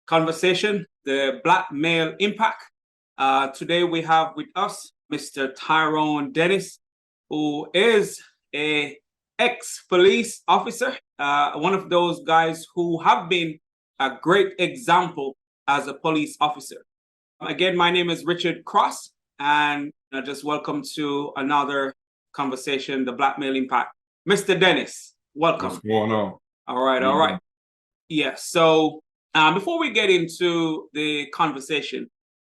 conversation, the Black male impact. Today we have with us Mr. Tyrone Dennis, who is a ex-police officer, one of those guys who have been a great example as a police officer. Again, my name is Richard Cross, and just welcome to another conversation, the Black male impact. Mr. Dennis, welcome. What's going on? All right. Yeah, so before we get into the conversation,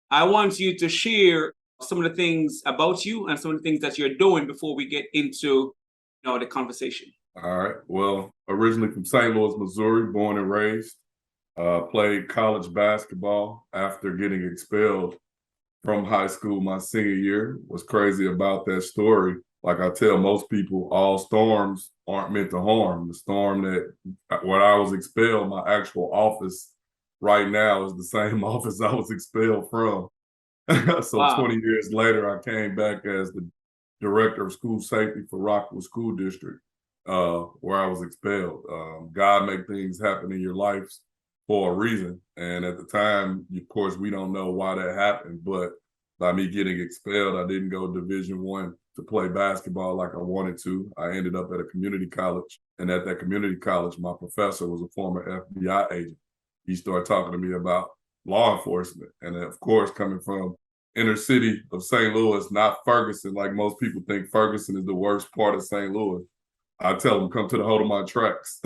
I want you to share some of the things about you and some of the things that you're doing before we get into the conversation. All right. Well, originally from St. Louis, Missouri, born and raised. Played college basketball after getting expelled from high school my senior year. What's crazy about that story, like I tell most people, all storms aren't meant to harm. The storm when I was expelled, my actual office right now is the same office I was expelled from. So wow. 20 years later, I came back as the director of school safety for Rockville School District, where I was expelled. God make things happen in your life for a reason. And at the time, of course, we don't know why that happened, but by me getting expelled, I didn't go Division I to play basketball like I wanted to. I ended up at a community college. And at that community college, my professor was a former FBI agent. He started talking to me about law enforcement. And of course, coming from inner city of St. Louis, not Ferguson, like most people think Ferguson is the worst part of St. Louis. I tell them, come to the Hold of My Tracks,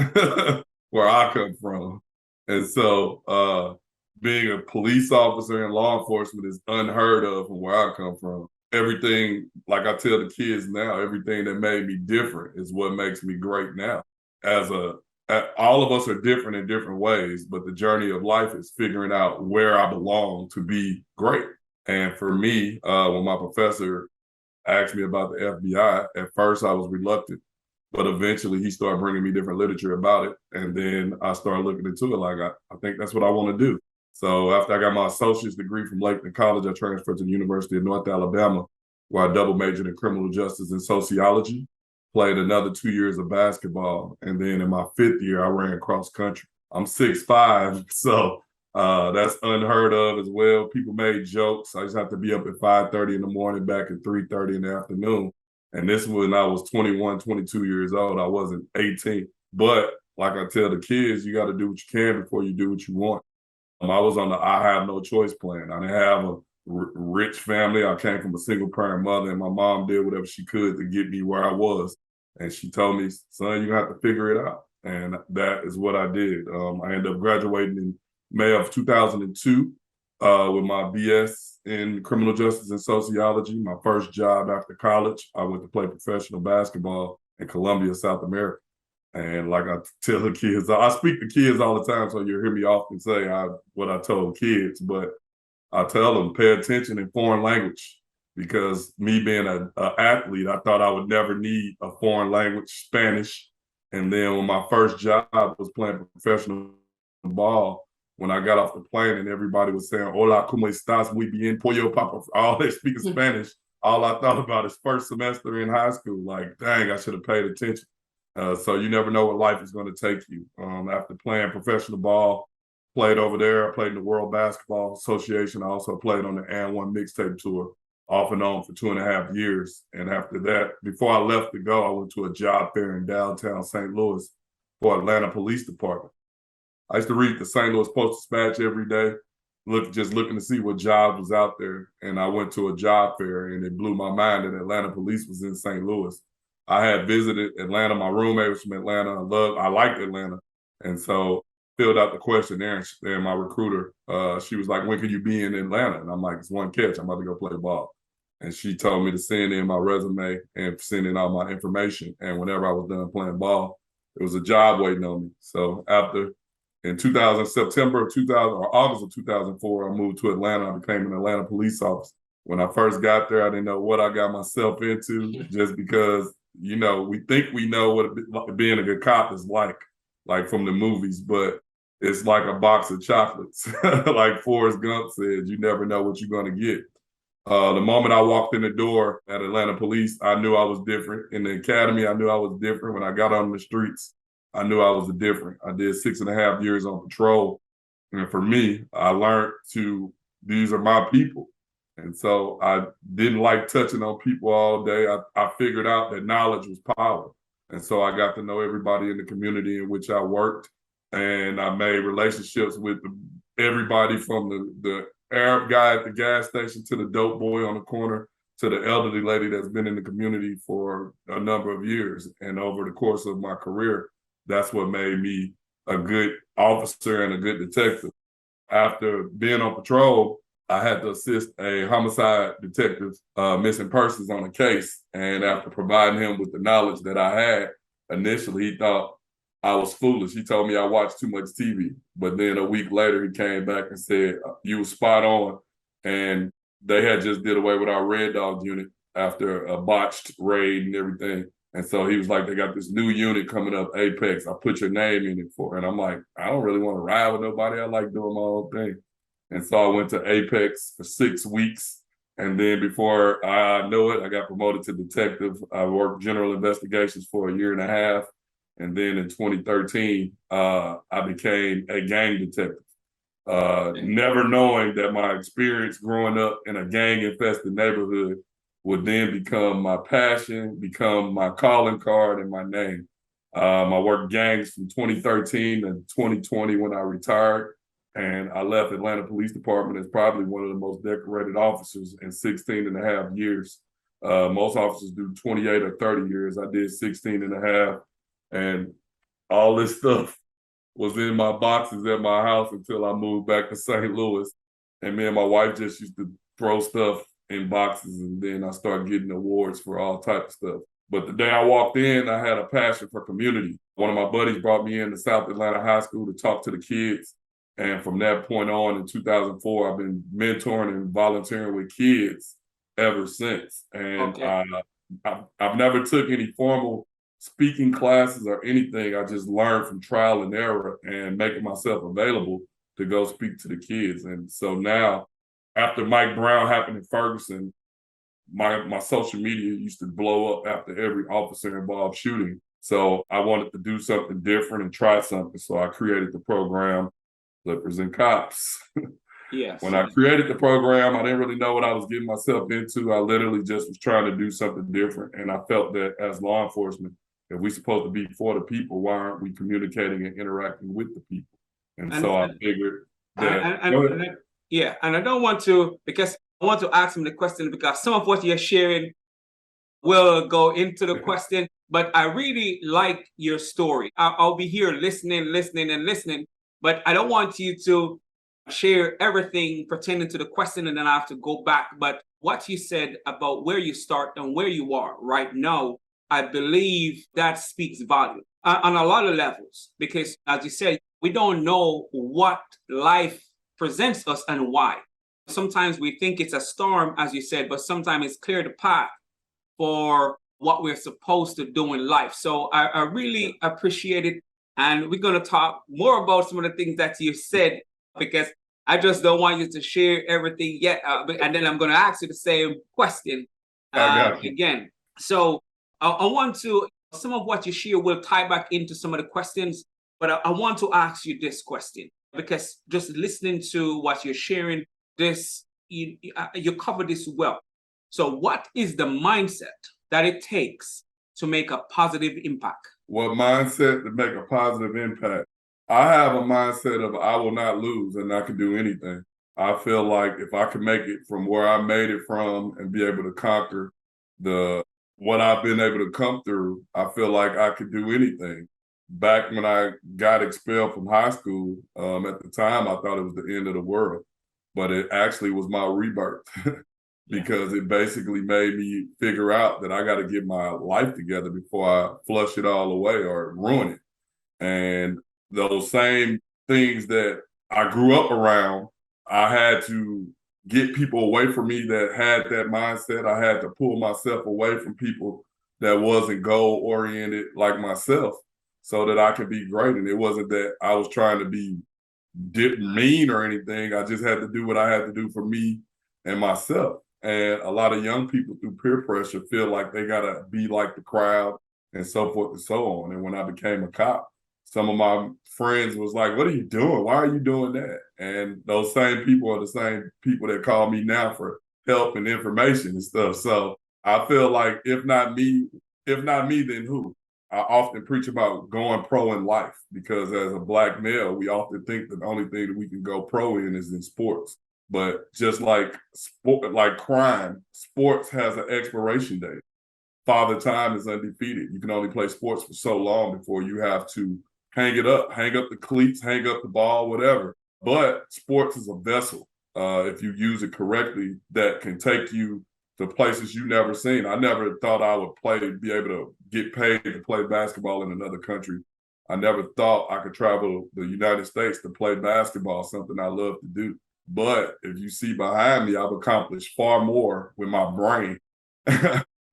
where I come from. And so being a police officer in law enforcement is unheard of from where I come from. Everything, like I tell the kids now, everything that made me different is what makes me great now. All of us are different in different ways, but the journey of life is figuring out where I belong to be great. And for me, when my professor asked me about the FBI, at first I was reluctant. But eventually he started bringing me different literature about it. And then I started looking into it like, I think that's what I want to do. So after I got my associate's degree from Lakeland College, I transferred to the University of North Alabama, where I double majored in criminal justice and sociology, played another 2 years of basketball. And then in my 5th year, I ran cross country. I'm 6'5", so that's unheard of as well. People made jokes. I just have to be up at 5:30 in the morning, back at 3:30 in the afternoon. And this was when I was 21, 22 years old. I wasn't 18. But like I tell the kids, you got to do what you can before you do what you want. I was on the I have no choice plan. I didn't have a rich family. I came from a single parent mother, and my mom did whatever she could to get me where I was. And she told me, son, you have to figure it out. And that is what I did. I ended up graduating in May of 2002 with my BS in criminal justice and sociology. My first job after college, I went to play professional basketball in Colombia, South America. And like I tell the kids, I speak to kids all the time, so you'll hear me often say what I told kids, but I tell them, pay attention in foreign language, because me being an athlete, I thought I would never need a foreign language, Spanish. And then when my first job was playing professional ball, when I got off the plane and everybody was saying, hola, ¿cómo estás? Muy bien, pollo, papa, all they speak Spanish, all I thought about is first semester in high school. Like, dang, I should have paid attention. So you never know what life is going to take you. After playing professional ball, played over there. I played in the World Basketball Association. I also played on the And One mixtape tour off and on for 2.5 years. And after that, before I left to go, I went to a job fair in downtown St. Louis for Atlanta Police Department. I used to read the St. Louis Post-Dispatch every day, just looking to see what jobs was out there. And I went to a job fair, and it blew my mind that Atlanta Police was in St. Louis. I had visited Atlanta. My roommate was from Atlanta. I liked Atlanta. And so filled out the questionnaire, and my recruiter, she was like, when can you be in Atlanta? And I'm like, it's one catch. I'm about to go play ball. And she told me to send in my resume and send in all my information. And whenever I was done playing ball, there was a job waiting on me. So in September of 2000 or August of 2004, I moved to Atlanta. I became an Atlanta police officer. When I first got there, I didn't know what I got myself into, just because, we think we know what being a good cop is like from the movies, but it's like a box of chocolates. Like Forrest Gump said, you never know what you're going to get. The moment I walked in the door at Atlanta Police, I knew I was different. In the academy, I knew I was different. When I got on the streets, I knew I was different. I did 6.5 years on patrol. And for me, I learned these are my people. And so I didn't like touching on people all day. I figured out that knowledge was power. And so I got to know everybody in the community in which I worked. And I made relationships with everybody from the Arab guy at the gas station to the dope boy on the corner to the elderly lady that's been in the community for a number of years. And over the course of my career, that's what made me a good officer and a good detective. After being on patrol, I had to assist a homicide detective missing persons on a case. And after providing him with the knowledge that I had, initially he thought I was foolish. He told me I watched too much TV. But then a week later, he came back and said, you were spot on. And they had just did away with our Red Dog unit after a botched raid and everything. And so he was like, they got this new unit coming up, Apex. I put your name in it for. And I'm like, I don't really want to ride with nobody. I like doing my own thing. And so I went to Apex for 6 weeks. And then before I know it, I got promoted to detective. I worked general investigations for a year and a half. And then in 2013, I became a gang detective. Never knowing that my experience growing up in a gang-infested neighborhood would then become my passion, become my calling card and my name. I worked gangs from 2013 to 2020 when I retired. And I left Atlanta Police Department as probably one of the most decorated officers in 16 and a half years. Most officers do 28 or 30 years. I did 16 and a half. And all this stuff was in my boxes at my house until I moved back to St. Louis. And me and my wife just used to throw stuff in boxes, and then I started getting awards for all types of stuff. But the day I walked in, I had a passion for community. One of my buddies brought me into South Atlanta High School to talk to the kids. And from that point on, in 2004, I've been mentoring and volunteering with kids ever since. And Okay. I've never took any formal speaking classes or anything. I just learned from trial and error and making myself available to go speak to the kids. And so now, after Mike Brown happened in Ferguson, my social media used to blow up after every officer involved shooting. So I wanted to do something different and try something. So I created the program, Flippers and Cops. Yes. When I created the program, I didn't really know what I was getting myself into. I literally just was trying to do something different. And I felt that as law enforcement, if we're supposed to be for the people, why aren't we communicating and interacting with the people? And so I figured that. Yeah, and I don't want to, because I want to ask him the question, because some of what you're sharing will go into the question, but I really like your story. I'll be here listening, but I don't want you to share everything pertaining to the question and then I have to go back. But what you said about where you start and where you are right now, I believe that speaks volume on a lot of levels, because as you said, we don't know what life presents us and why. Sometimes we think it's a storm, as you said, but sometimes it's clear the path for what we're supposed to do in life. So I really appreciate it. And we're going to talk more about some of the things that you said, because I just don't want you to share everything yet. And then I'm going to ask you the same question again. So I want to, some of what you share will tie back into some of the questions, but I want to ask you this question, because just listening to what you're sharing, you cover this well. So what is the mindset that it takes to make a positive impact? What mindset to make a positive impact? I have a mindset of I will not lose and I can do anything. I feel like if I can make it from where I made it from and be able to conquer what I've been able to come through, I feel like I could do anything. Back when I got expelled from high school, at the time, I thought it was the end of the world, but it actually was my rebirth. Because it basically made me figure out that I got to get my life together before I flush it all away or ruin it. And those same things that I grew up around, I had to get people away from me that had that mindset. I had to pull myself away from people that wasn't goal-oriented like myself so that I could be great. And it wasn't that I was trying to be mean or anything. I just had to do what I had to do for me and myself. And a lot of young people through peer pressure feel like they got to be like the crowd and so forth and so on. And when I became a cop, some of my friends was like, what are you doing? Why are you doing that? And those same people are the same people that call me now for help and information and stuff. So I feel like if not me, then who? I often preach about going pro in life because as a Black male, we often think that the only thing that we can go pro in is in sports. But just like like crime, sports has an expiration date. Father Time is undefeated. You can only play sports for so long before you have to hang it up, hang up the cleats, hang up the ball, whatever. But sports is a vessel, if you use it correctly, that can take you to places you never seen. I never thought I would be able to get paid to play basketball in another country. I never thought I could travel the United States to play basketball, something I love to do. But if you see behind me, I've accomplished far more with my brain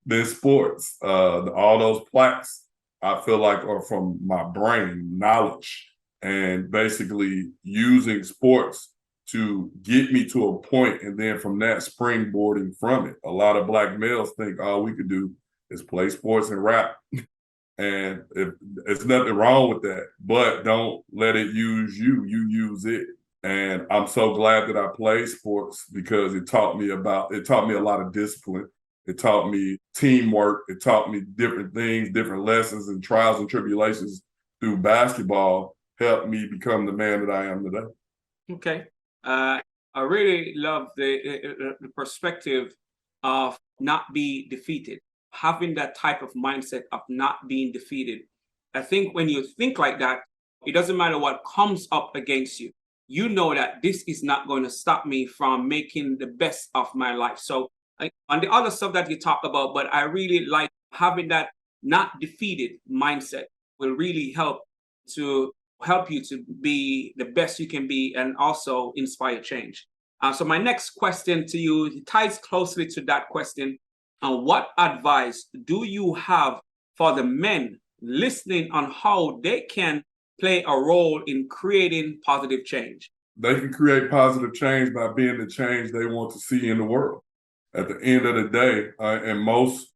than sports. All those plaques, I feel like, are from my brain, knowledge, and basically using sports to get me to a point, and then from that, springboarding from it. A lot of Black males think all we could do is play sports and rap. And there's nothing wrong with that, but don't let it use you. You use it. And I'm so glad that I played sports because it taught me a lot of discipline. It taught me teamwork. It taught me different things, different lessons and trials and tribulations through basketball helped me become the man that I am today. Okay. I really love the perspective of not be defeated, having that type of mindset of not being defeated. I think when you think like that, it doesn't matter what comes up against you. You know that this is not going to stop me from making the best of my life. So on the other stuff that you talk about, but I really like having that not defeated mindset will really help you to be the best you can be and also inspire change. So my next question to you ties closely to that question. What advice do you have for the men listening on how they can play a role in creating positive change? They can create positive change by being the change they want to see in the world. At the end of the day, and most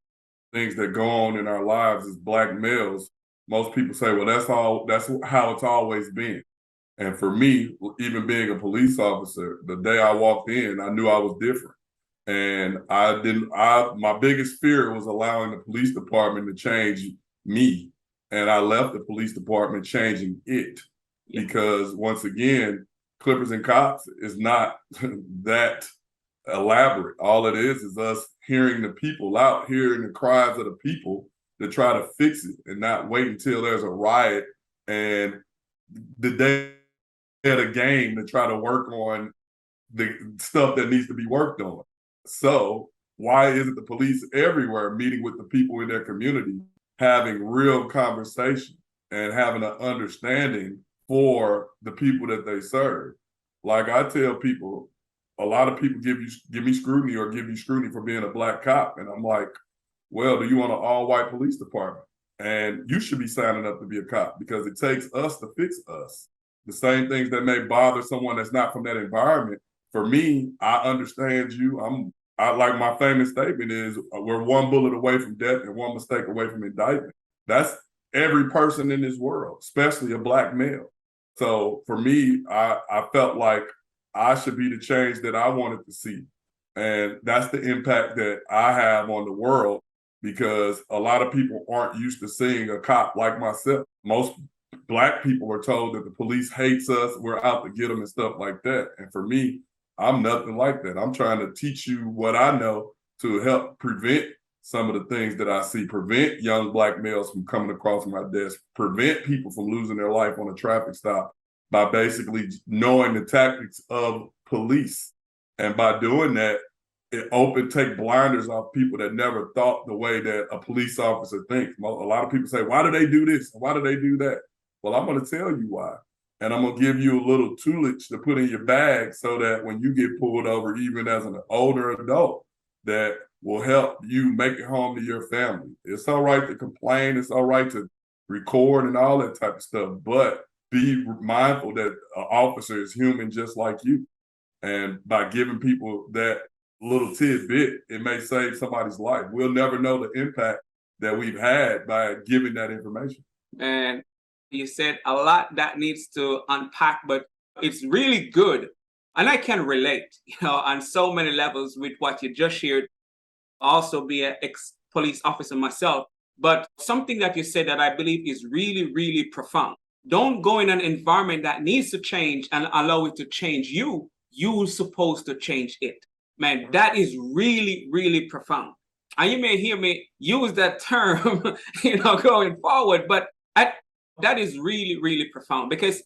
things that go on in our lives as Black males, most people say, well, that's how it's always been. And for me, even being a police officer, the day I walked in, I knew I was different. And my biggest fear was allowing the police department to change me. And I left the police department changing it. Yeah. Because once again, Clippers and Cops is not that elaborate. All it is us hearing the people out, hearing the cries of the people to try to fix it and not wait until there's a riot and the day of the game to try to work on the stuff that needs to be worked on. So why isn't the police everywhere meeting with the people in their community, having real conversation and having an understanding for the people that they serve? Like I tell people, a lot of people give me scrutiny or give you scrutiny for being a Black cop. And I'm like, well, do you want an all-white police department? And you should be signing up to be a cop because it takes us to fix us. The same things that may bother someone that's not from that environment. For me, I understand you. I like my famous statement is we're one bullet away from death and one mistake away from indictment. That's every person in this world, especially a Black male. So for me, I felt like I should be the change that I wanted to see. And that's the impact that I have on the world because a lot of people aren't used to seeing a cop like myself. Most Black people are told that the police hates us, we're out to get them and stuff like that. And for me, I'm nothing like that. I'm trying to teach you what I know to help prevent some of the things that I see, prevent young Black males from coming across my desk, prevent people from losing their life on a traffic stop by basically knowing the tactics of police. And by doing that, it take blinders off people that never thought the way that a police officer thinks. A lot of people say, why do they do this? Why do they do that? Well, I'm going to tell you why. And I'm going to give you a little toolage to put in your bag so that when you get pulled over, even as an older adult, that will help you make it home to your family. It's all right to complain. It's all right to record and all that type of stuff. But be mindful that an officer is human just like you. And by giving people that little tidbit, it may save somebody's life. We'll never know the impact that we've had by giving that information. And You said a lot that needs to unpack, but it's really good. And I can relate, on so many levels with what you just shared. Also be an ex-police officer myself. But something that you said that I believe is really, really profound. Don't go in an environment that needs to change and allow it to change you. You're supposed to change it. Man, that is really, really profound. And you may hear me use that term, going forward, but that is really, really profound because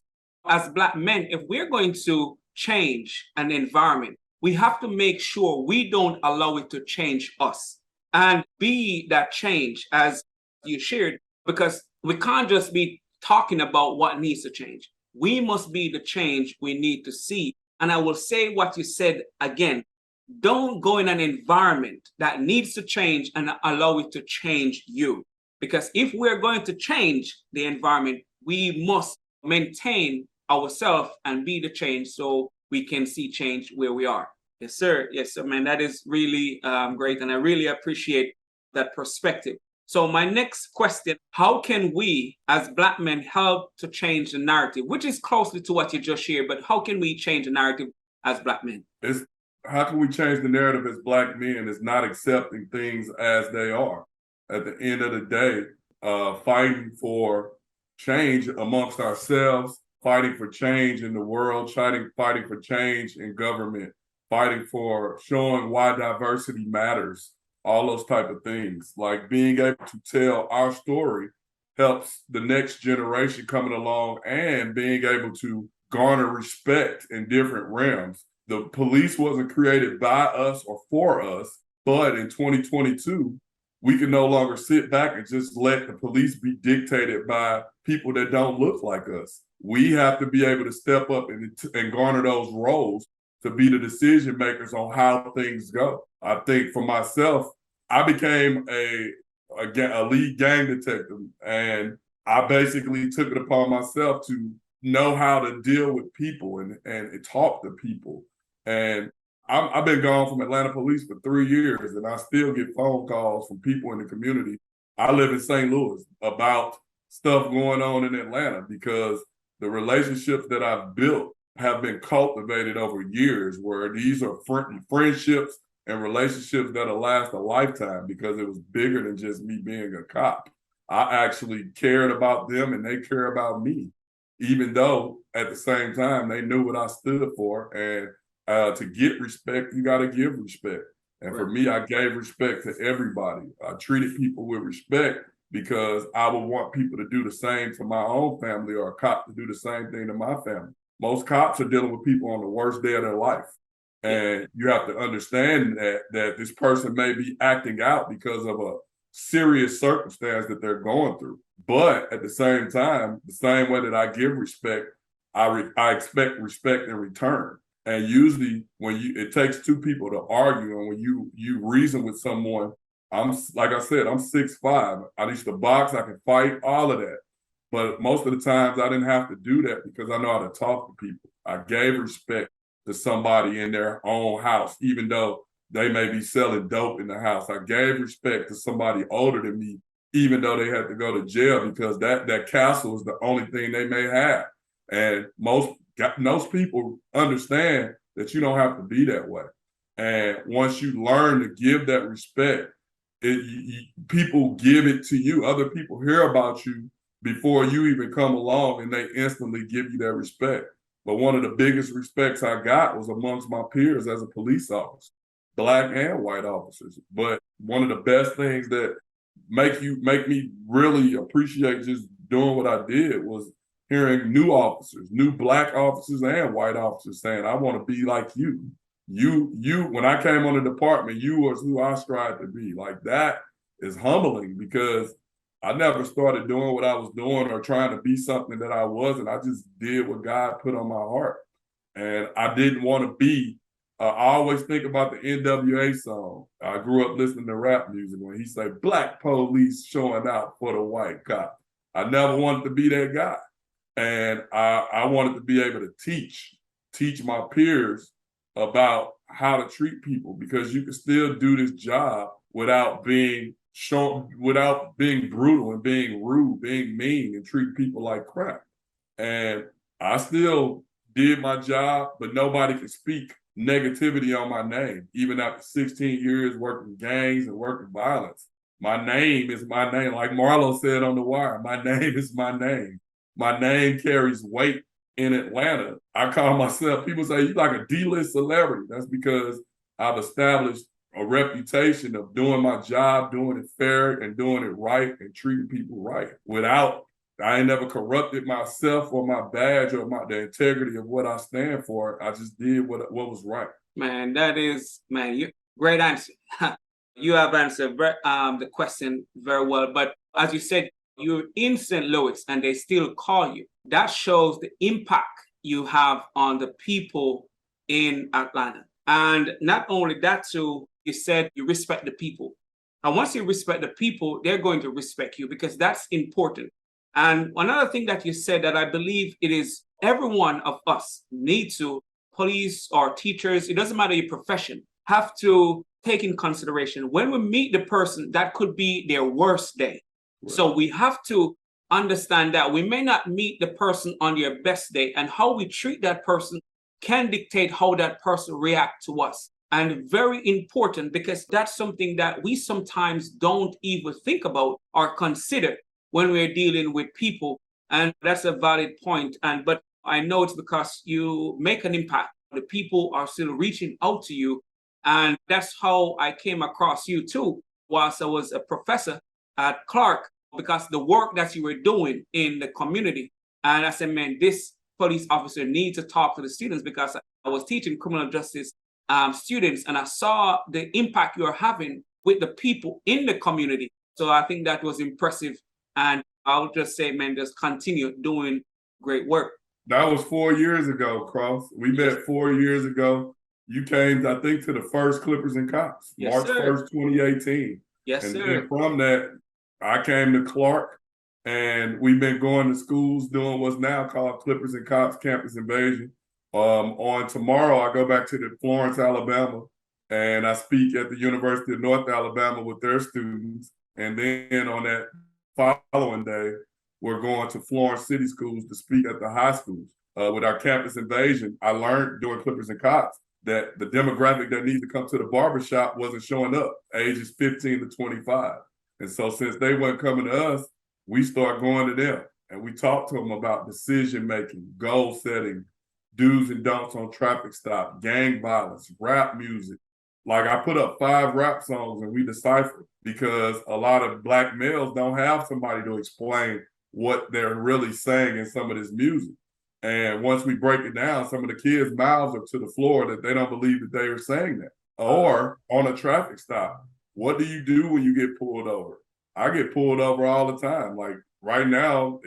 as Black men, if we're going to change an environment, we have to make sure we don't allow it to change us and be that change as you shared, because we can't just be talking about what needs to change. We must be the change we need to see. And I will say what you said again. Don't go in an environment that needs to change and allow it to change you. Because if we're going to change the environment, we must maintain ourselves and be the change so we can see change where we are. Yes, sir. Yes, sir, man. That is really great. And I really appreciate that perspective. So my next question, how can we as Black men help to change the narrative, which is closely to what you just shared, but how can we change the narrative as Black men? How can we change the narrative as Black men is not accepting things as they are. At the end of the day, fighting for change amongst ourselves, fighting for change in the world, fighting for change in government, fighting for showing why diversity matters, all those type of things. Like being able to tell our story helps the next generation coming along and being able to garner respect in different realms. The police wasn't created by us or for us, but in 2022, we can no longer sit back and just let the police be dictated by people that don't look like us. We have to be able to step up and garner those roles to be the decision makers on how things go. I think for myself, I became a lead gang detective, and I basically took it upon myself to know how to deal with people and talk to people. And I've been gone from Atlanta police for 3 years, and I still get phone calls from people in the community. I live in St. Louis about stuff going on in Atlanta because the relationships that I've built have been cultivated over years, where these are friendships and relationships that'll last a lifetime because it was bigger than just me being a cop. I actually cared about them and they care about me, even though at the same time they knew what I stood for. And to get respect, you got to give respect. And for me, I gave respect to everybody. I treated people with respect because I would want people to do the same to my own family, or a cop to do the same thing to my family. Most cops are dealing with people on the worst day of their life. And you have to understand that this person may be acting out because of a serious circumstance that they're going through. But at the same time, the same way that I give respect, I expect respect in return. And usually it takes two people to argue, and when you reason with someone, like I said, I'm 6'5". I used to box, I can fight, all of that. But most of the times I didn't have to do that because I know how to talk to people. I gave respect to somebody in their own house, even though they may be selling dope in the house. I gave respect to somebody older than me, even though they had to go to jail, because that castle is the only thing they may have. And most people understand that you don't have to be that way. And once you learn to give that respect, people give it to you. Other people hear about you before you even come along, and they instantly give you that respect. But one of the biggest respects I got was amongst my peers as a police officer, Black and white officers. But one of the best things that make me really appreciate just doing what I did was hearing new officers, new Black officers and white officers saying, I want to be like you. When I came on the department, you was who I strived to be. Like, that is humbling because I never started doing what I was doing or trying to be something that I wasn't. I just did what God put on my heart. And I didn't want to be, I always think about the NWA song. I grew up listening to rap music when he said, Black police showing out for the white cop. I never wanted to be that guy. And I wanted to be able to teach my peers about how to treat people, because you can still do this job without being without being brutal and being rude, being mean and treating people like crap. And I still did my job, but nobody could speak negativity on my name. Even after 16 years working gangs and working violence, my name is my name. Like Marlo said on The Wire, my name is my name. My name carries weight in Atlanta. I call myself, people say, you like a D-list celebrity. That's because I've established a reputation of doing my job, doing it fair and doing it right and treating people right I ain't never corrupted myself or my badge or the integrity of what I stand for. I just did what was right. Man, great answer. You have answered the question very well. But as you said, you're in St. Louis and they still call you. That shows the impact you have on the people in Atlanta. And not only that, too, you said you respect the people. And once you respect the people, they're going to respect you because that's important. And another thing that you said that I believe it is every one of us need to, police or teachers, it doesn't matter your profession, have to take in consideration when we meet the person that could be their worst day. Right. So we have to understand that we may not meet the person on their best day, and how we treat that person can dictate how that person reacts to us. And very important because that's something that we sometimes don't even think about or consider when we're dealing with people. And that's a valid point. But I know it's because you make an impact. The people are still reaching out to you. And that's how I came across you too, whilst I was a professor at Clark, because the work that you were doing in the community. And I said, man, this police officer needs to talk to the students because I was teaching criminal justice students and I saw the impact you're having with the people in the community. So I think that was impressive. And I'll just say, man, just continue doing great work. That was 4 years ago, Cross. We met 4 years ago. You came, I think, to the first Clippers and Cops, yes, March 1st, 2018. Yes, and sir. Then from that, I came to Clark, and we've been going to schools doing what's now called Clippers and Cops Campus Invasion. On tomorrow, I go back to Florence, Alabama, and I speak at the University of North Alabama with their students. And then on that following day, we're going to Florence City Schools to speak at the high schools. With our campus invasion, I learned during Clippers and Cops that the demographic that needs to come to the barbershop wasn't showing up, ages 15 to 25. And so since they weren't coming to us, we start going to them. And we talk to them about decision-making, goal setting, do's and don'ts on traffic stop, gang violence, rap music. Like I put up 5 rap songs and we decipher because a lot of Black males don't have somebody to explain what they're really saying in some of this music. And once we break it down, some of the kids' mouths are to the floor that they don't believe that they are saying that. Or on a traffic stop, what do you do when you get pulled over? I get pulled over all the time. Like right now,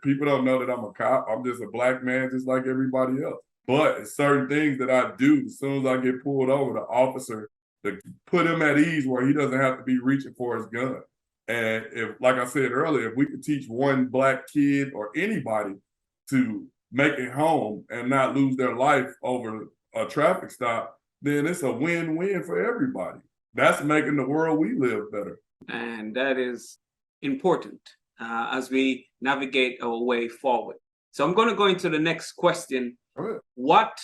people don't know that I'm a cop. I'm just a Black man just like everybody else. But it's certain things that I do as soon as I get pulled over, the officer, to put him at ease where he doesn't have to be reaching for his gun. And if, like I said earlier, if we could teach one Black kid or anybody to make it home and not lose their life over a traffic stop, then it's a win-win for everybody. That's making the world we live better. And that is important as we navigate our way forward. So I'm going to go into the next question. Right. What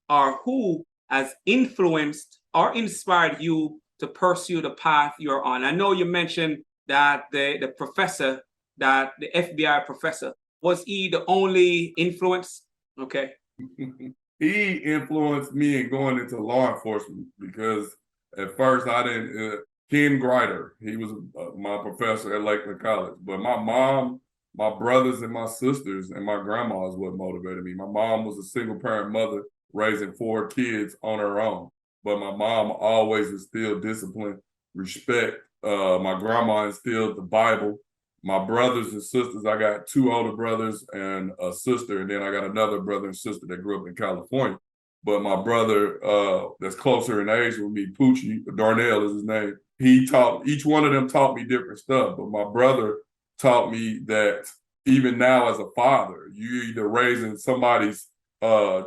or who has influenced or inspired you to pursue the path you're on? I know you mentioned that the professor, that the FBI professor, was he the only influence? Okay. He influenced me in going into law enforcement because at first I didn't, Ken Grider, he was my professor at Lakeland College. But my mom, my brothers and my sisters and my grandma is what motivated me. My mom was a single parent mother raising 4 kids on her own. But my mom always instilled discipline, respect. My grandma instilled the Bible. My brothers and sisters, I got 2 older brothers and a sister, and then I got another brother and sister that grew up in California. But my brother that's closer in age with me, Poochie, Darnell is his name, each one of them taught me different stuff. But my brother taught me that even now as a father, you're either raising somebody's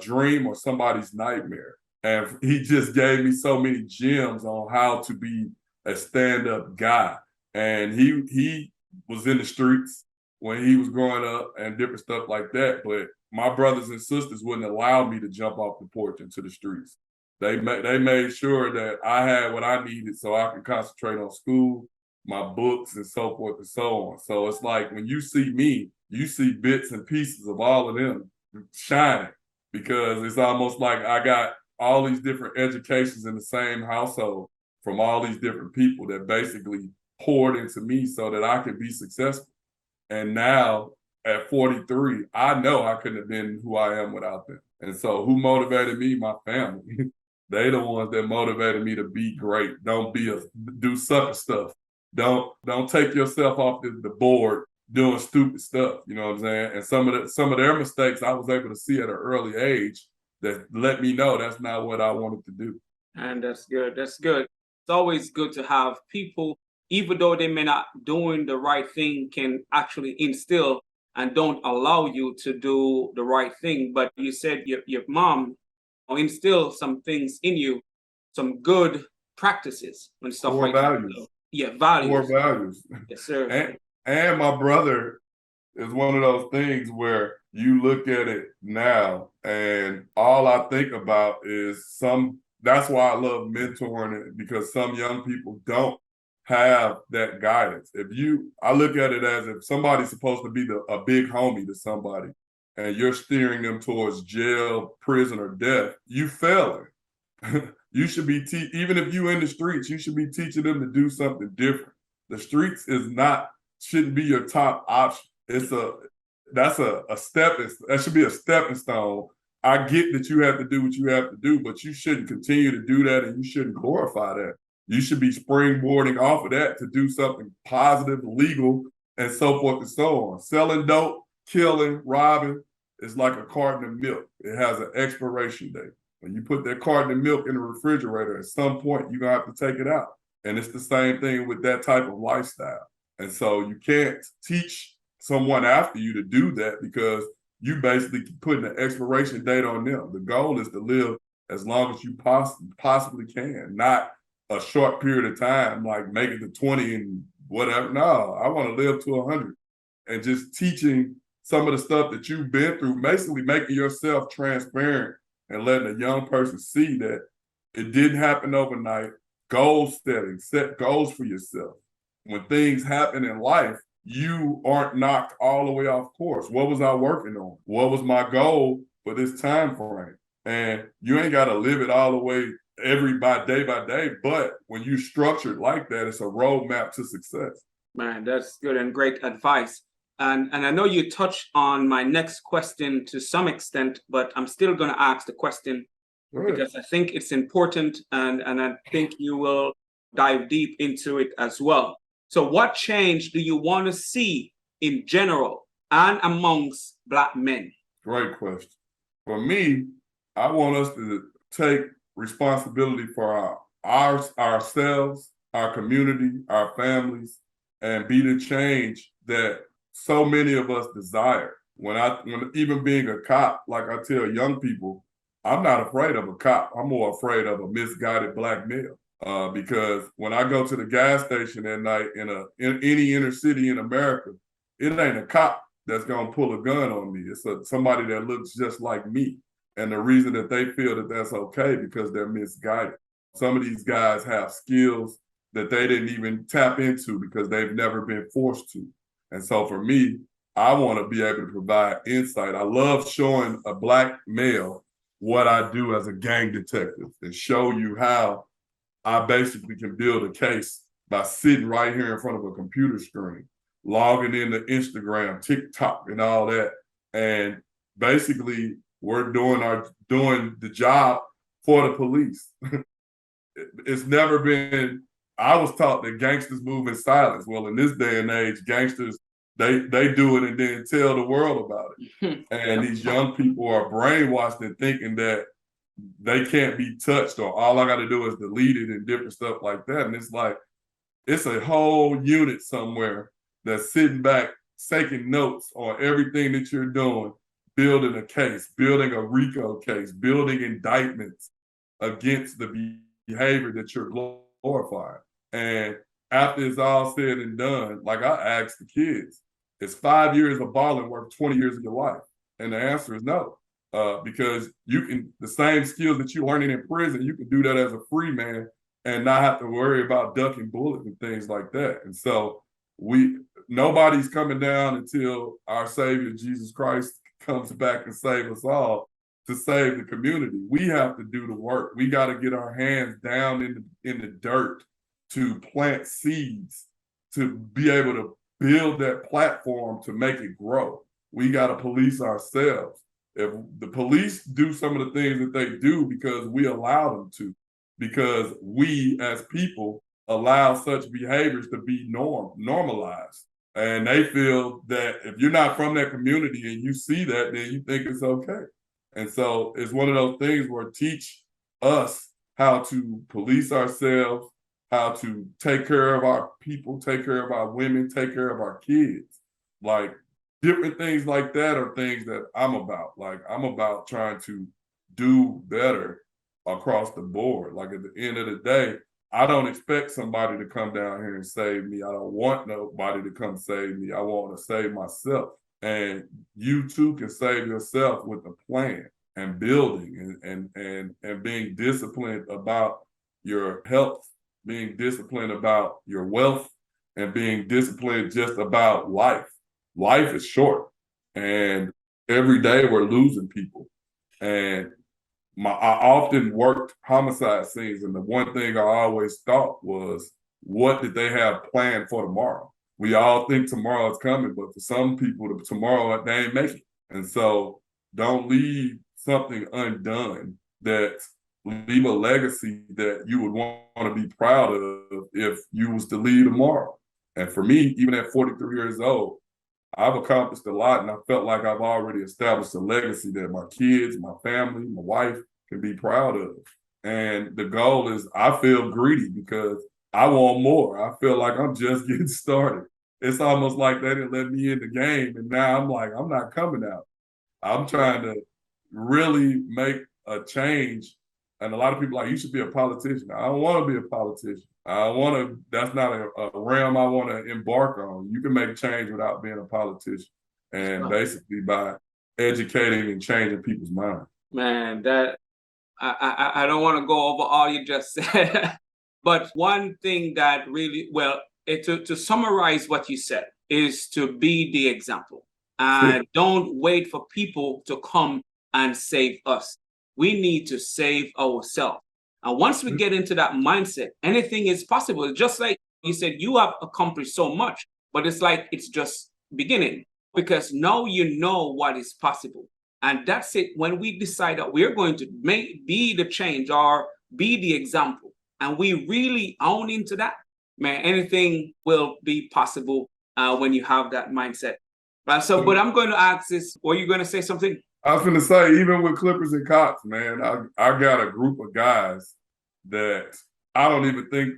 dream or somebody's nightmare. And he just gave me so many gems on how to be a stand-up guy. and he was in the streets when he was growing up and different stuff like that. But my brothers and sisters wouldn't allow me to jump off the porch into the streets. They made sure that I had what I needed so I could concentrate on school, my books, and so forth and so on. So it's like when you see me, you see bits and pieces of all of them shining, because it's almost like I got all these different educations in the same household from all these different people that basically poured into me so that I could be successful. And now at 43, I know I couldn't have been who I am without them. And so who motivated me? My family. They the ones that motivated me to be great. Do sucker stuff. Don't take yourself off the board doing stupid stuff. You know what I'm saying? And some of their mistakes I was able to see at an early age that let me know that's not what I wanted to do. And that's good. That's good. It's always good to have people, even though they may not doing the right thing, can actually instill and don't allow you to do the right thing. But you said your mom instill some things in you, some good practices and stuff Core like that. values. So, yeah, Core values. values. Yes, sir. And my brother is one of those things where you look at it now and all I think about is that's why I love mentoring it, because some young people don't have that guidance. I look at it as if somebody's supposed to be a big homie to somebody and you're steering them towards jail, prison, or death, you failing. You should be even if you in the streets, you should be teaching them to do something different. The streets shouldn't be your top option. That should be a stepping stone. I get that you have to do what you have to do, but you shouldn't continue to do that, and you shouldn't glorify that. You should be springboarding off of that to do something positive, legal, and so forth and so on. Selling dope, killing, robbing is like a carton of milk. It has an expiration date. When you put that carton of milk in the refrigerator, at some point you're gonna have to take it out. And it's the same thing with that type of lifestyle. And so you can't teach someone after you to do that, because you basically putting an expiration date on them. The goal is to live as long as you possibly can, not a short period of time, like make it to 20 and whatever. No, I want to live to 100. And just teaching some of the stuff that you've been through, basically making yourself transparent and letting a young person see that it didn't happen overnight. Goal setting, set goals for yourself. When things happen in life, you aren't knocked all the way off course. What was I working on? What was my goal for this time frame? And you ain't got to live it all the way day by day. But when you structured like that, it's a roadmap to success. Man, that's good and great advice. And I know you touched on my next question to some extent, but I'm still going to ask the question because I think it's important, and I think you will dive deep into it as well. So what change do you want to see in general and amongst Black men? Great question. For me, I want us to take responsibility for ourselves, our community, our families, and be the change that so many of us desire. When even being a cop, like I tell young people, I'm not afraid of a cop. I'm more afraid of a misguided Black male. Because when I go to the gas station at night in any inner city in America, it ain't a cop that's gonna pull a gun on me. It's somebody that looks just like me. And the reason that they feel that that's okay, because they're misguided. Some of these guys have skills that they didn't even tap into because they've never been forced to. And so for me, I want to be able to provide insight. I love showing a Black male what I do as a gang detective and show you how I basically can build a case by sitting right here in front of a computer screen, logging into Instagram, TikTok, and all that. And basically, we're doing the job for the police. It's never been. I was taught that gangsters move in silence. Well, in this day and age, gangsters they do it and then tell the world about it. And these young people are brainwashed and thinking that they can't be touched, or all I got to do is delete it and different stuff like that. And it's like, it's a whole unit somewhere that's sitting back, taking notes on everything that you're doing, building a case, building a RICO case, building indictments against the behavior that you're glorifying. And after it's all said and done, like I asked the kids, is 5 years of balling worth 20 years of your life? And the answer is no. Because you can, the same skills that you're learning in prison, you can do that as a free man and not have to worry about ducking bullets and things like that. And so nobody's coming down until our Savior Jesus Christ comes back and save us all, to save the community. We have to do the work. We got to get our hands down in the dirt to plant seeds, to be able to build that platform to make it grow. We got to police ourselves. If the police do some of the things that they do because we allow them to, because we as people allow such behaviors to be normalized. And they feel that if you're not from that community and you see that, then you think it's okay. And so it's one of those things where teach us how to police ourselves, how to take care of our people, take care of our women, take care of our kids. Like different things like that are things that I'm about. Like I'm about trying to do better across the board. Like at the end of the day, I don't expect somebody to come down here and save me. I don't want nobody to come save me. I want to save myself. And you too can save yourself with a plan and building and being disciplined about your health, being disciplined about your wealth, and being disciplined just about life. Life is short, and every day we're losing people. And I often worked homicide scenes, and the one thing I always thought was, what did they have planned for tomorrow? We all think tomorrow is coming, but for some people, tomorrow they ain't making it. And so don't leave something undone, that leave a legacy that you would want to be proud of if you was to leave tomorrow. And for me, even at 43 years old, I've accomplished a lot, and I felt like I've already established a legacy that my kids, my family, my wife can be proud of. And the goal is, I feel greedy because I want more. I feel like I'm just getting started. It's almost like they didn't let me in the game, and now I'm like, I'm not coming out. I'm trying to really make a change. And a lot of people are like, you should be a politician. I don't want to be a politician. That's not a realm I want to embark on. You can make change without being a politician, and basically by educating and changing people's minds. Man, that I don't want to go over all you just said, but one thing that really, well, to summarize what you said, is to be the example. And don't wait for people to come and save us. We need to save ourselves. And once we get into that mindset, anything is possible. Just like you said, you have accomplished so much, but it's like it's just beginning, because now you know what is possible. And that's it. When we decide that we're going to be the change or be the example, and we really own into that, man, anything will be possible when you have that mindset. But I'm going to ask this. Were you going to say something? I was going to say, even with Clippers and Cops, man, I got a group of guys that I don't even think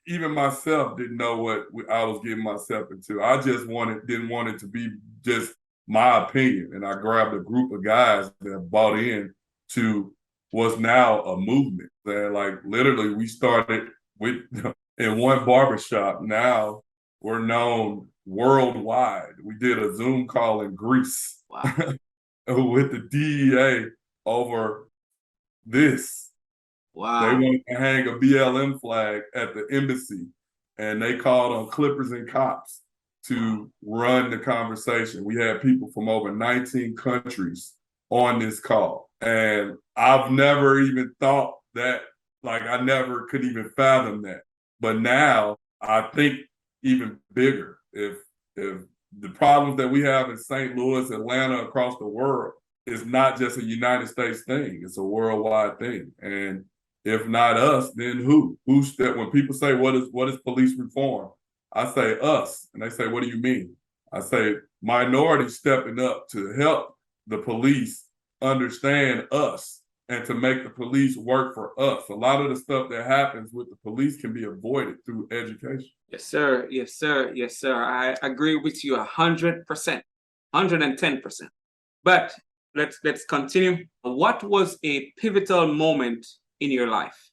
even myself didn't know what I was getting myself into. I just didn't want it to be just my opinion. And I grabbed a group of guys that bought in to what's now a movement. That like literally we started in one barbershop. Now we're known worldwide. We did a Zoom call in Greece. Wow. With the DEA over this. Wow. They wanted to hang a BLM flag at the embassy, and they called on Clippers and Cops to run the conversation. We had people from over 19 countries on this call. And I've never even thought that, like I never could even fathom that. But now I think even bigger. If the problems that we have in St. Louis, Atlanta, across the world, is not just a United States thing. It's a worldwide thing. And if not us, then who? When people say, what is police reform? I say us. And they say, what do you mean? I say minorities stepping up to help the police understand us and to make the police work for us. A lot of the stuff that happens with the police can be avoided through education. Yes, sir. Yes, sir. Yes, sir. I agree with you 100%, 110%. But let's continue. What was a pivotal moment in your life?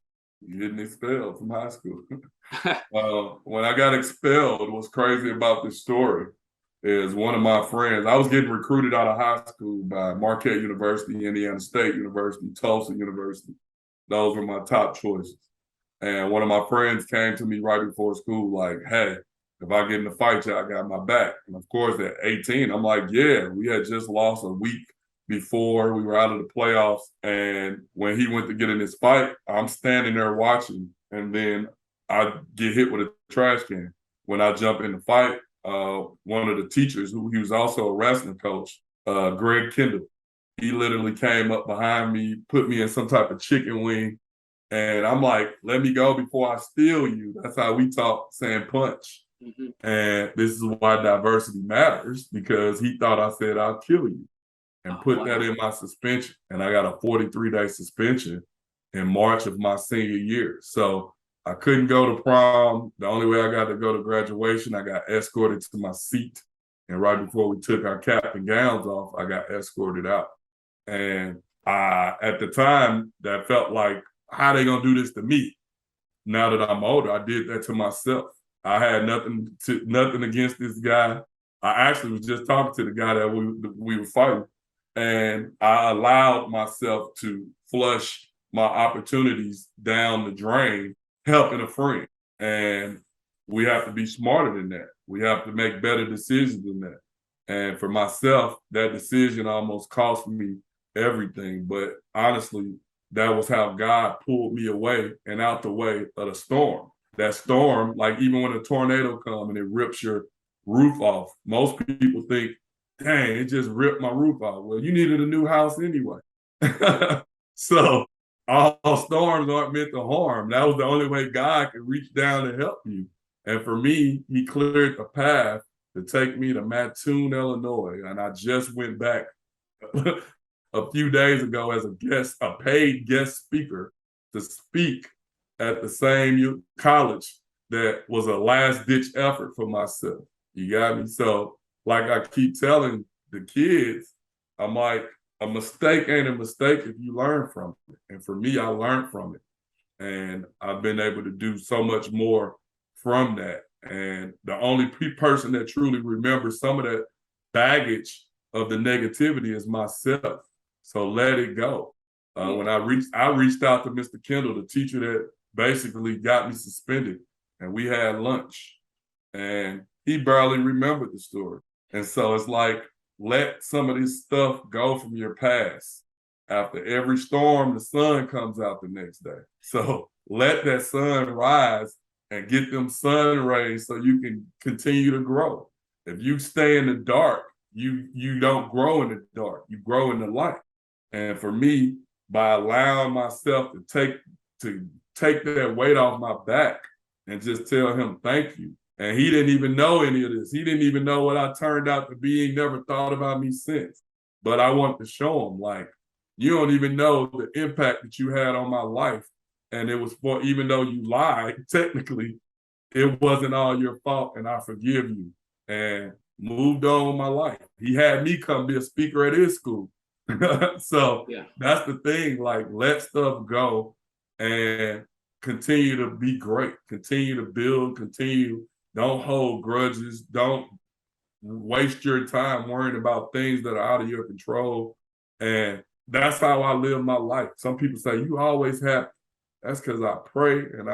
Getting expelled from high school. When I got expelled, what's crazy about this story is one of my friends, I was getting recruited out of high school by Marquette University, Indiana State University, Tulsa University. Those were my top choices. And one of my friends came to me right before school, like, hey, if I get in a fight, y'all got my back. And of course, at 18, I'm like, yeah, we had just lost a week before we were out of the playoffs. And when he went to get in this fight, I'm standing there watching. And then I get hit with a trash can. When I jump in the fight, one of the teachers, who he was also a wrestling coach, Greg Kendall, he literally came up behind me, put me in some type of chicken wing. And I'm like, let me go before I steal you. That's how we talk, saying punch. Mm-hmm. And this is why diversity matters, because he thought I said, I'll kill you, and put that in my suspension. And I got a 43-day suspension in March of my senior year. So I couldn't go to prom. The only way I got to go to graduation, I got escorted to my seat. And right before we took our cap and gowns off, I got escorted out. And at the time, that felt like, how they gonna do this to me? Now that I'm older, I did that to myself. I had nothing against this guy. I actually was just talking to the guy that we were fighting, and I allowed myself to flush my opportunities down the drain, helping a friend. And we have to be smarter than that. We have to make better decisions than that. And for myself, that decision almost cost me everything. But honestly, that was how God pulled me away and out the way of the storm. That storm, like even when a tornado comes and it rips your roof off, most people think, dang, it just ripped my roof off. Well, you needed a new house anyway. So all storms aren't meant to harm. That was the only way God could reach down and help you. And for me, he cleared the path to take me to Mattoon, Illinois. And I just went back a few days ago as a paid guest speaker, to speak at the same college that was a last ditch effort for myself. You got me? So, like I keep telling the kids, I'm like, a mistake ain't a mistake if you learn from it. And for me, I learned from it. And I've been able to do so much more from that. And the only person that truly remembers some of that baggage of the negativity is myself. So let it go. When I reached out to Mr. Kendall, the teacher that basically got me suspended, and we had lunch, and he barely remembered the story. And so it's like, let some of this stuff go from your past. After every storm, the sun comes out the next day. So let that sun rise and get them sun rays so you can continue to grow. If you stay in the dark, you don't grow in the dark. You grow in the light. And for me, by allowing myself to take that weight off my back and just tell him thank you. And he didn't even know any of this. He didn't even know what I turned out to be. He never thought about me since. But I want to show him, like, you don't even know the impact that you had on my life. And it was for, even though you lied, technically, it wasn't all your fault, and I forgive you. And moved on with my life. He had me come be a speaker at his school. So yeah, that's the thing, like, let stuff go and continue to be great, continue to build, don't hold grudges, don't waste your time worrying about things that are out of your control. And that's how I live my life. Some people say, you always happy. That's because I pray, and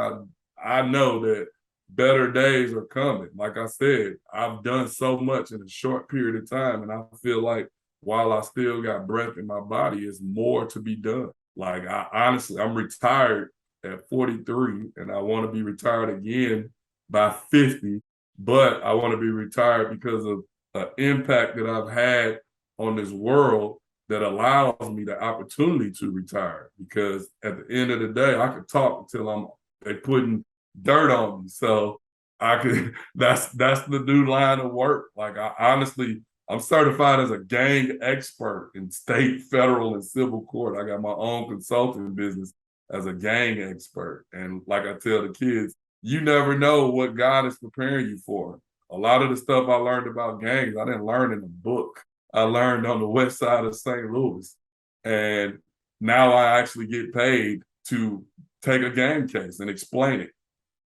I know that better days are coming. Like I said, I've done so much in a short period of time, and I feel like while I still got breath in my body, is more to be done. Like, I'm retired at 43, and I want to be retired again by 50, but I want to be retired because of an impact that I've had on this world that allows me the opportunity to retire. Because at the end of the day, I could talk until they putting dirt on me. So that's the new line of work. Like, I'm certified as a gang expert in state, federal, and civil court. I got my own consulting business as a gang expert. And like I tell the kids, you never know what God is preparing you for. A lot of the stuff I learned about gangs, I didn't learn in a book. I learned on the west side of St. Louis. And now I actually get paid to take a gang case and explain it.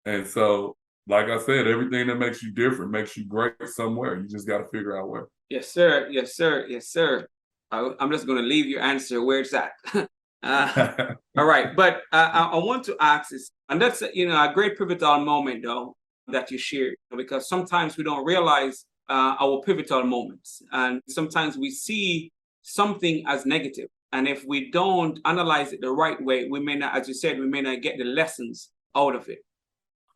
And so, like I said, everything that makes you different makes you great somewhere. You just got to figure out where. Yes, sir. Yes, sir. Yes, sir. I'm just going to leave your answer where it's at. All right, but I want to ask this, and that's a great pivotal moment though that you shared, because sometimes we don't realize our pivotal moments, and sometimes we see something as negative, and if we don't analyze it the right way, we may not, as you said, we may not get the lessons out of it.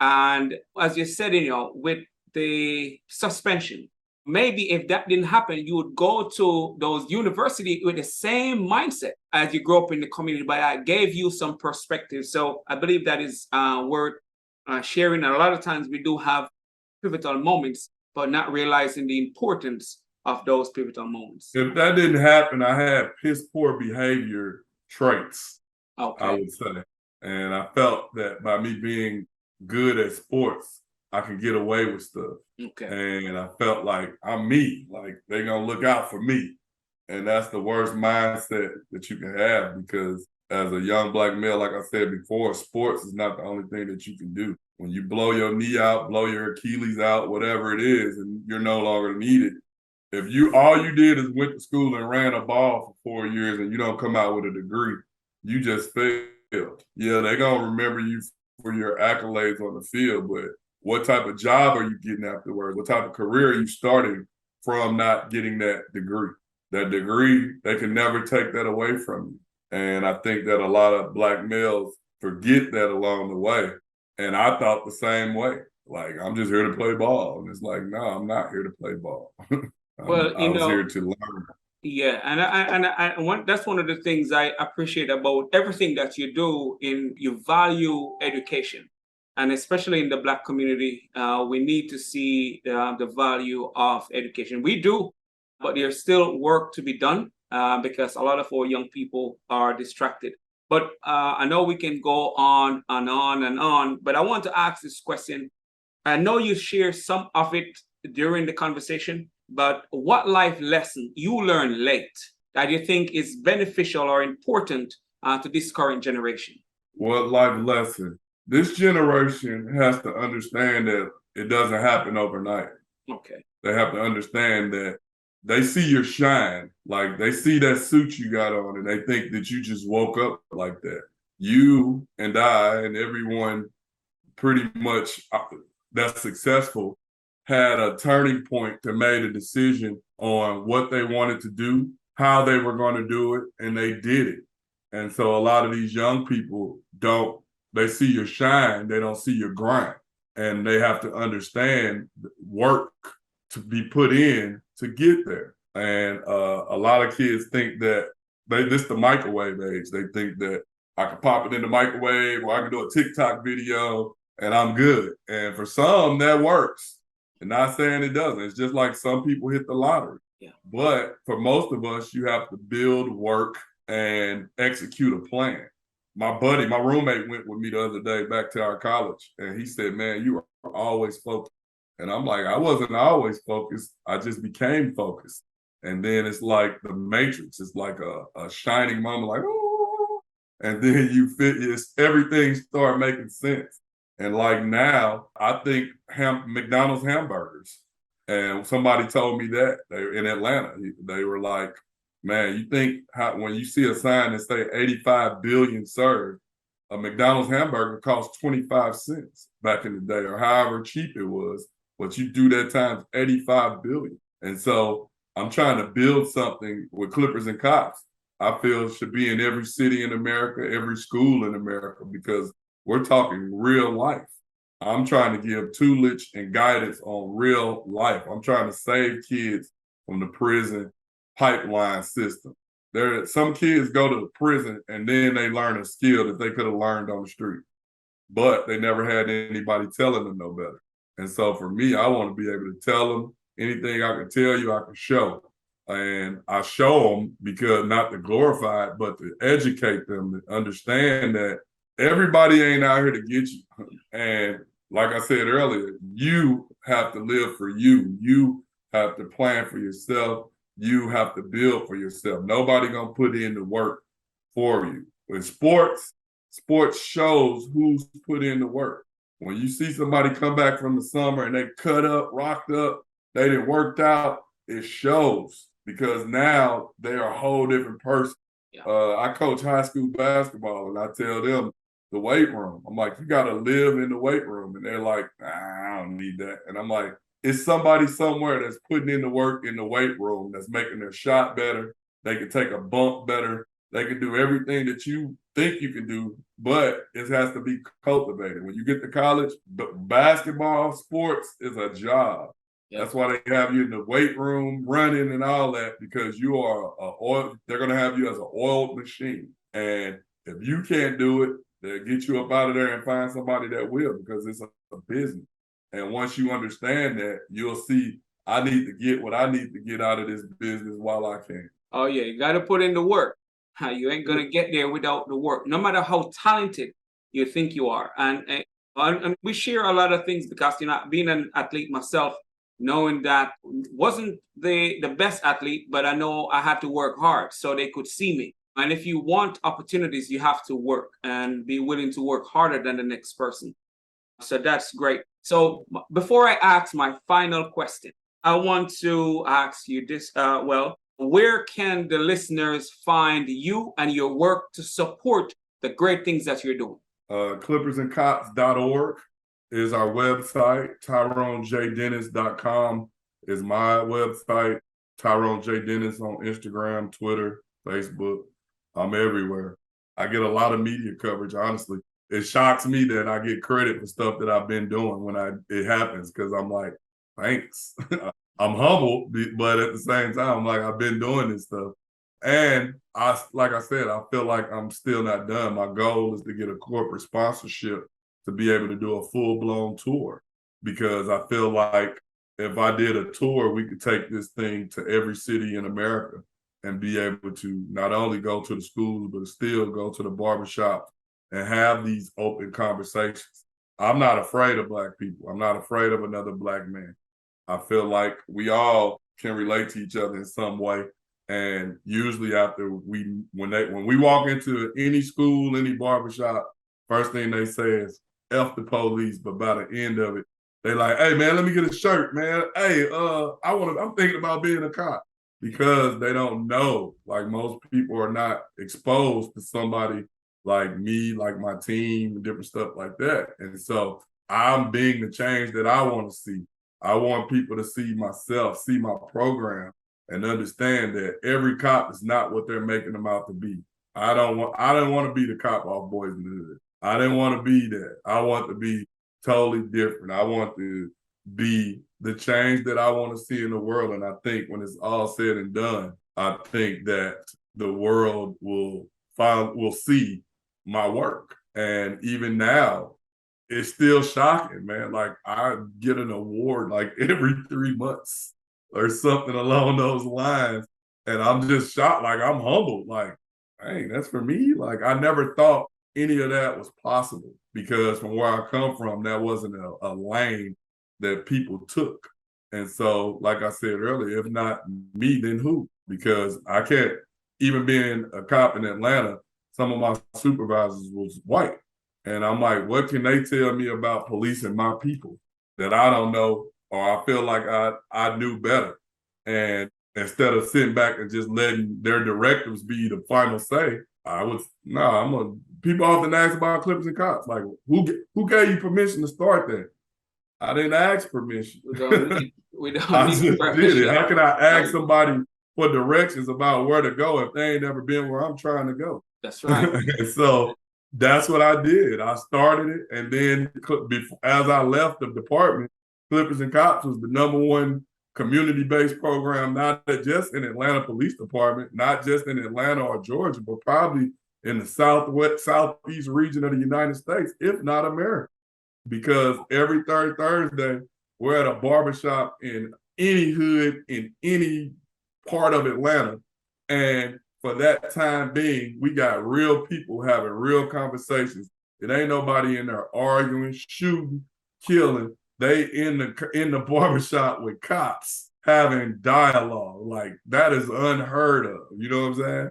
And as you said, with the suspension, maybe if that didn't happen, you would go to those universities with the same mindset as you grew up in the community, but I gave you some perspective. So I believe that is worth sharing. And a lot of times we do have pivotal moments, but not realizing the importance of those pivotal moments. If that didn't happen, I had piss poor behavior traits, I Okay. would say. And I felt that by me being good at sports, I can get away with stuff. Okay. And I felt like I'm me, like they're going to look out for me. And that's the worst mindset that you can have, because as a young Black male, like I said before, sports is not the only thing that you can do. When you blow your knee out, blow your Achilles out, whatever it is, and you're no longer needed, if you all you did is went to school and ran a ball for 4 years and you don't come out with a degree, you just failed. Yeah, they're gonna remember you for your accolades on the field, but what type of job are you getting afterwards? What type of career are you starting from not getting that degree? That degree, they can never take that away from you. And I think that a lot of Black males forget that along the way. And I thought the same way. Like, I'm just here to play ball. And it's like, no, I'm not here to play ball. Well, I was here to learn. yeah, that's one of the things I appreciate about everything that you do. In you value education, and especially in the Black community, we need to see the value of education. We do, but there's still work to be done because a lot of our young people are distracted. But I know we can go on and on and on. But I want to ask this question. I know you share some of it during the conversation, but what life lesson you learned late that you think is beneficial or important to this current generation? What life lesson? This generation has to understand that it doesn't happen overnight. Okay. They have to understand that they see your shine, like they see that suit you got on, and they think that you just woke up like that. You and I and everyone pretty much that's successful had a turning point to made a decision on what they wanted to do, how they were going to do it, and they did it. And so a lot of these young people don't, they see your shine, they don't see your grind. And they have to understand work to be put in to get there. And a lot of kids think that this the microwave age. They think that I can pop it in the microwave or I can do a TikTok video and I'm good. And for some, that works. And not saying it doesn't. It's just like some people hit the lottery. Yeah. But for most of us, you have to build, work, and execute a plan. My buddy, my roommate went with me the other day back to our college, and he said, "Man, you are always focused." And I'm like, I wasn't always focused. I just became focused. And then it's like the Matrix. It's like a shining moment, like, oh, and then you fit, everything start making sense. And like now, I think McDonald's hamburgers. And somebody told me that they in Atlanta. They were like, "Man, you think when you see a sign that say 85 billion served, a McDonald's hamburger cost 25 cents back in the day, or however cheap it was. But you do that times 85 billion." And so I'm trying to build something with Clippers and Cops. I feel should be in every city in America, every school in America, because we're talking real life. I'm trying to give tutelage and guidance on real life. I'm trying to save kids from the prison pipeline system. Some kids go to the prison and then they learn a skill that they could have learned on the street, but they never had anybody telling them no better. And so for me, I want to be able to tell them anything I can tell you, I can show. And I show them because not to glorify it, but to educate them, to understand that everybody ain't out here to get you. And like I said earlier, you have to live for you. You have to plan for yourself. You have to build for yourself. Nobody gonna put in the work for you. With sports shows who's put in the work. When you see somebody come back from the summer and they cut up, rocked up, they didn't worked out, it shows because now they're a whole different person. Yeah. I coach high school basketball and I tell them the weight room. I'm like, you got to live in the weight room. And they're like, nah, I don't need that. And I'm like, it's somebody somewhere that's putting in the work in the weight room that's making their shot better. They can take a bump better. They can do everything that you think you can do, but it has to be cultivated. When you get to college, basketball, sports is a job. Yep. That's why they have you in the weight room, running and all that, because you are they're going to have you as an oiled machine. And if you can't do it, they'll get you up out of there and find somebody that will, because it's a business. And once you understand that, you'll see, I need to get what I need to get out of this business while I can. Oh, yeah, you got to put in the work. You ain't going to get there without the work, no matter how talented you think you are. And we share a lot of things because, being an athlete myself, knowing that wasn't the best athlete, but I know I had to work hard so they could see me. And if you want opportunities, you have to work and be willing to work harder than the next person. So that's great. So before I ask my final question, I want to ask you this, where can the listeners find you and your work to support the great things that you're doing? Clippersandcops.org is our website. TyroneJDennis.com is my website. Tyrone J. Dennis on Instagram, Twitter, Facebook. I'm everywhere. I get a lot of media coverage, honestly. It shocks me that I get credit for stuff that I've been doing when it happens, because I'm like, thanks. I'm humbled, but at the same time, like, I've been doing this stuff. And like I said, I feel like I'm still not done. My goal is to get a corporate sponsorship to be able to do a full-blown tour, because I feel like if I did a tour, we could take this thing to every city in America and be able to not only go to the schools, but still go to the barbershop and have these open conversations. I'm not afraid of Black people. I'm not afraid of another Black man. I feel like we all can relate to each other in some way. And usually after when we walk into any school, any barbershop, first thing they say is F the police, but by the end of it, they like, hey man, let me get a shirt, man. Hey, I'm thinking about being a cop, because they don't know. Like, most people are not exposed to somebody like me, like my team, and different stuff like that. And so I'm being the change that I want to see. I want people to see myself, see my program, and understand that every cop is not what they're making them out to be. I don't want to be the cop off Boys in the Hood. I didn't want to be that. I want to be totally different. I want to be the change that I want to see in the world. And I think when it's all said and done, I think that the world will see my work. And even now, it's still shocking, man. Like, I get an award like every 3 months or something along those lines. And I'm just shocked. Like, I'm humbled. Like, hey, that's for me. Like, I never thought any of that was possible, because from where I come from, that wasn't a lane that people took. And so, like I said earlier, if not me, then who? Because I can't, even being a cop in Atlanta, some of my supervisors was white. And I'm like, what can they tell me about policing my people that I don't know, or I feel like I knew better? And instead of sitting back and just letting their directives be the final say, people often ask about Clippers and Cops. Like, who gave you permission to start that? I didn't ask permission. We don't I need just permission. did it. How can I ask somebody for directions about where to go if they ain't never been where I'm trying to go? That's right. And so that's what I did. I started it, and then as I left the department, Clippers and Cops was the #1 community-based program, not just in Atlanta Police Department, not just in Atlanta or Georgia, but probably in the southeast region of the United States, if not America. Because every third Thursday, we're at a barbershop in any hood, in any part of Atlanta. And for that time being, we got real people having real conversations. It ain't nobody in there arguing, shooting, killing. They in the barbershop with cops having dialogue. Like, that is unheard of. You know what I'm saying?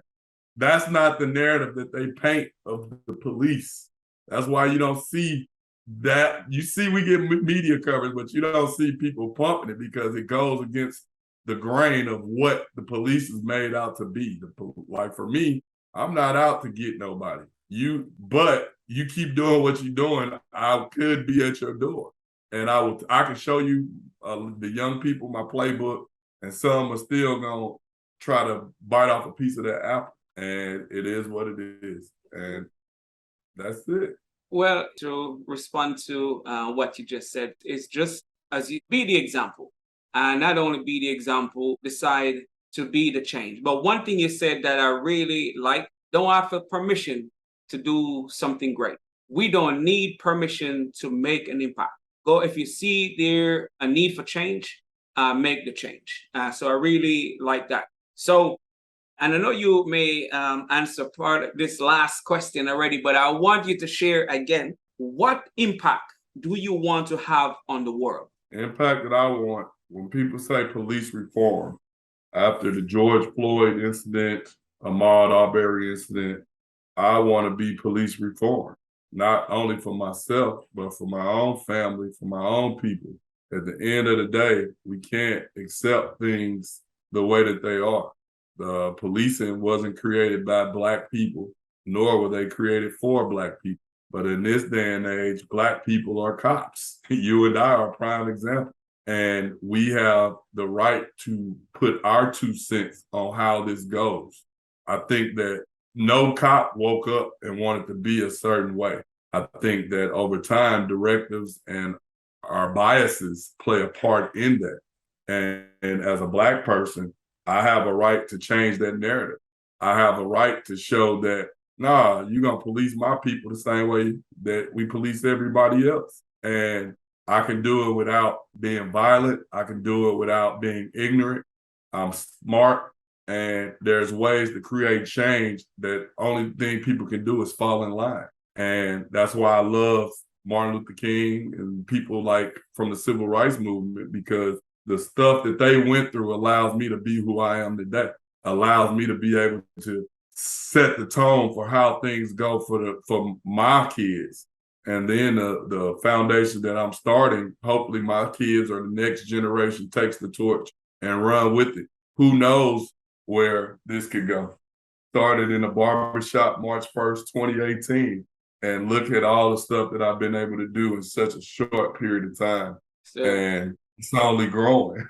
That's not the narrative that they paint of the police. That's why you don't see that you see we get media coverage, but you don't see people pumping it because it goes against the grain of what the police is made out to be. Like for me, I'm not out to get nobody. But you keep doing what you're doing, I could be at your door, and I can show you the young people my playbook, and some are still gonna try to bite off a piece of that apple, and it is what it is, and that's it. Well, to respond to what you just said, is just as you be the example, and not only be the example, decide to be the change. But one thing you said that I really like: don't ask for permission to do something great. We don't need permission to make an impact. Go if you see there a need for change, make the change. So I really like that. So, and I know you may answer part of this last question already, but I want you to share again, what impact do you want to have on the world? The impact that I want, when people say police reform, after the George Floyd incident, Ahmaud Arbery incident, I want to be police reform, not only for myself, but for my own family, for my own people. At the end of the day, we can't accept things the way that they are. The policing wasn't created by Black people, nor were they created for Black people. But in this day and age, Black people are cops. You and I are a prime example. And we have the right to put our 2 cents on how this goes. I think that no cop woke up and wanted to be a certain way. I think that over time, directives and our biases play a part in that. And as a Black person, I have a right to change that narrative. I have a right to show that, nah, you're going to police my people the same way that we police everybody else. And I can do it without being violent. I can do it without being ignorant. I'm smart. And there's ways to create change that only thing people can do is fall in line. And that's why I love Martin Luther King and people like from the civil rights movement, because the stuff that they went through allows me to be who I am today, allows me to be able to set the tone for how things go for my kids. And then the foundation that I'm starting, hopefully my kids or the next generation takes the torch and run with it. Who knows where this could go? Started in a barbershop March 1st, 2018. And look at all the stuff that I've been able to do in such a short period of time. And it's only growing.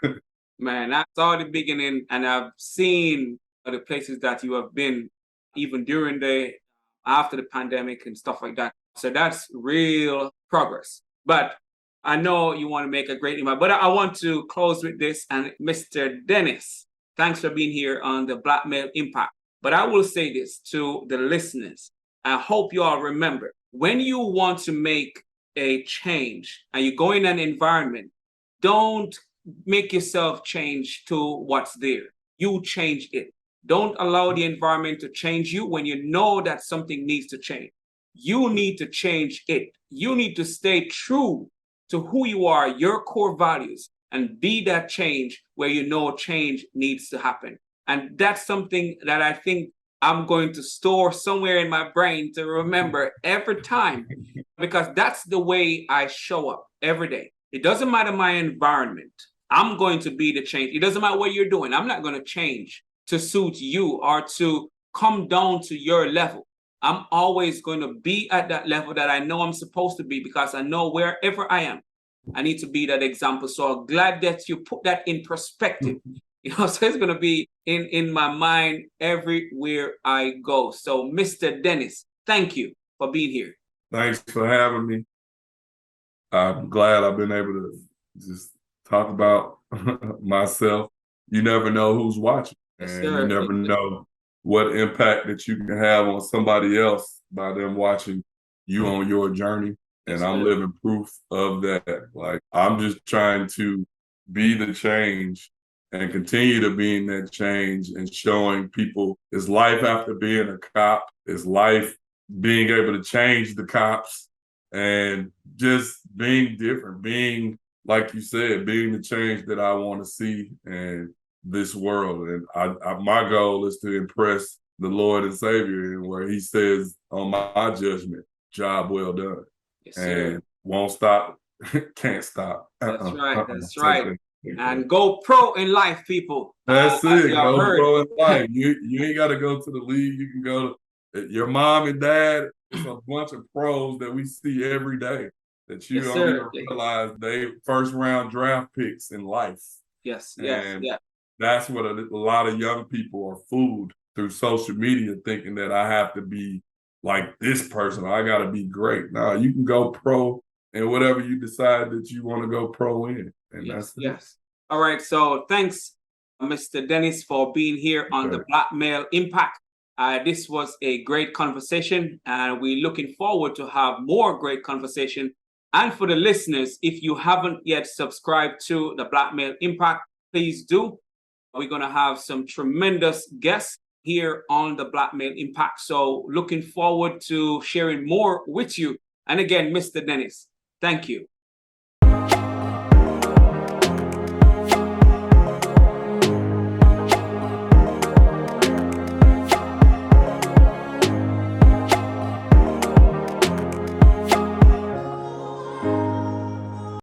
Man, I saw the beginning and I've seen the places that you have been, even during after the pandemic and stuff like that. So that's real progress. But I know you want to make a great impact. But I want to close with this. And Mr. Dennis, thanks for being here on the Black Male Impact. But I will say this to the listeners. I hope you all remember, when you want to make a change and you go in an environment, don't make yourself change to what's there. You change it. Don't allow the environment to change you when you know that something needs to change. You need to change it. You need to stay true to who you are, your core values, and be that change where you know change needs to happen. And that's something that I think I'm going to store somewhere in my brain to remember every time, because that's the way I show up every day. It doesn't matter my environment. I'm going to be the change. It doesn't matter what you're doing. I'm not going to change to suit you or to come down to your level. I'm always going to be at that level that I know I'm supposed to be, because I know wherever I am, I need to be that example. So I'm glad that you put that in perspective. So it's going to be in my mind everywhere I go. So Mr. Dennis, thank you for being here. Thanks for having me. I'm glad I've been able to just talk about myself. You never know who's watching, and you never know what impact that you can have on somebody else by them watching you on your journey. And I'm living proof of that. Like, I'm just trying to be the change and continue to be in that change and showing people it's life after being a cop, it's life being able to change the cops and just being different, being, like you said, being the change that I want to see in this world. And my goal is to impress the Lord and Savior, and where he says on my judgment, job well done. Yes, and won't stop, can't stop. That's right. That's Take right. that. Take And that. go pro in life, people. That's As it. you have Go heard. pro in life. You ain't got to go to the league. You can go to your mom and dad. It's a bunch of pros that we see every day that you Yes, don't even sir. realize they first round draft picks in life. Yes, yes, And yeah. that's what a lot of young people are fooled through social media, thinking that I have to be like this person. I got to be great. No, you can go pro in whatever you decide that you want to go pro in. And Yes, that's it. yes. All right. So thanks, Mr. Dennis, for being here on the Black Male Impact. This was a great conversation, and we're looking forward to have more great conversation. And for the listeners, if you haven't yet subscribed to the Black Male Impact, please do. We're going to have some tremendous guests here on the Black Male Impact. So looking forward to sharing more with you. And again, Mr. Dennis, thank you.